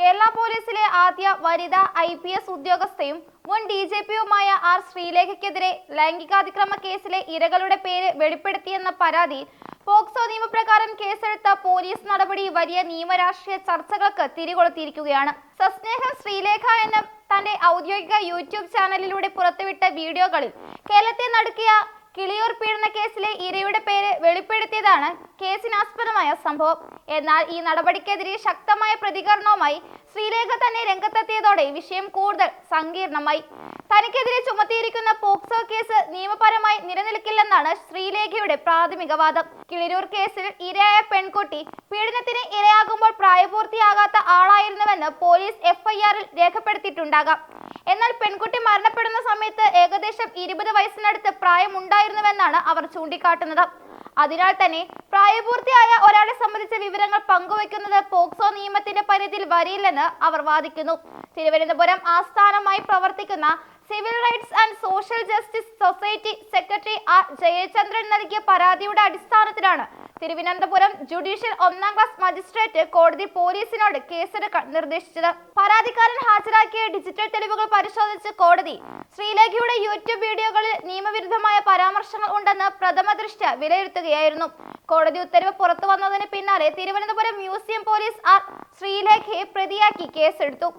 കേരള പോലീസിലെ ആദ്യ വനിതാ IPS ഉദ്യോഗസ്ഥയും മുൻ DGPയുമായ ആർ ശ്രീലേഖയ്ക്കെതിരെ ലൈംഗികാതിക്രമ കേസിലെ ഇരകളുടെ പേര് വെളിപ്പെടുത്തിയെന്ന പരാതിയിൽ പോക്സോ നിയമപ്രകാരം കേസെടുത്ത പോലീസ് നടപടി വലിയ നിയമരാഷ്ട്രീയ ചർച്ചകൾക്ക് തിരികൊളുത്തിയിരിക്കുകയാണ്. സസ്നേഹം ശ്രീലേഖ എന്ന തന്റെ ഔദ്യോഗിക യൂട്യൂബ് ചാനലിലൂടെ പുറത്തുവിട്ട വീഡിയോകളിൽ കേരളത്തെ നടുക്കിയ കിളിയൂർ പീഡന കേസിലെ ഇരയുടെ പേര് വെളിപ്പെടുത്തിയതാണ് കേസിനാസ്പദമായ സംഭവം. എന്നാൽ ഈ നടപടിക്കെതിരെ ശക്തമായ പ്രതികരണവുമായി ശ്രീലേഖ തന്നെ രംഗത്തെത്തിയതോടെ വിഷയം കൂടുതൽ സങ്കീർണമായി. തനിക്കെതിരെ ചുമത്തിയിരിക്കുന്ന പോക്സോ കേസ് നിയമപരമായി നിലനിൽക്കില്ലെന്നാണ് ശ്രീലേഖയുടെ പ്രാഥമിക വാദം. കിളിയൂർ കേസിൽ ഇരയായ പെൺകുട്ടി പീഡനത്തിന് ഇരയാകുമ്പോൾ പ്രായപൂർത്തിയാകാത്ത ആളായിരുന്നുവെന്ന് പോലീസ് FIRൽ രേഖപ്പെടുത്തിയിട്ടുണ്ടാകാം. എന്നാൽ പെൺകുട്ടി മരണപ്പെടുന്ന സമയത്ത് ഏകദേശം 20 വയസ്സിനടുത്ത് പ്രായമുണ്ടായിരുന്നുവെന്നാണ് അവർ ചൂണ്ടിക്കാട്ടുന്നത്. അതിനാൽ തന്നെ പ്രായപൂർത്തിയായ ഒരാളെ സംബന്ധിച്ച വിവരങ്ങൾ പങ്കുവയ്ക്കുന്നത് പോക്സോ നിയമത്തിന്റെ പരിധിയിൽ വരില്ലെന്ന് അവർ വാദിക്കുന്നു. തിരുവനന്തപുരം ആസ്ഥാനമായി പ്രവർത്തിക്കുന്ന civil rights and social justice society secretary R Jayachandran നൽകിയ പരാതിയുടെ അടിസ്ഥാനത്തിലാണ് തിരുവനന്തപുരം ജുഡീഷ്യൽ 1ാം ക്ലാസ് മജിസ്ട്രേറ്റ് കോടതി പോലീസിനോട് കേസെടുക്കാൻ നിർദ്ദേശിച്ചത്. പരാതിക്കാരൻ ഹാജരാക്കിയ ഡിജിറ്റൽ തെളിവുകൾ പരിശോധിച്ച് കോടതി ശ്രീലേഖയുടെ യൂട്യൂബ് വീഡിയോകളിൽ നിയമവിരുദ്ധമായ പരാമർശങ്ങൾ ഉണ്ടെന്ന് പ്രഥമ ദൃഷ്ട്യാ വിലയിരുത്തുകയായിരുന്നു. കോടതി ഉത്തരവ് പുറത്തു വന്നതിന് പിന്നാലെ തിരുവനന്തപുരം മ്യൂസിയം പോലീസ് ആർ ശ്രീലേഖയെ പ്രതിയാക്കി കേസെടുത്തു.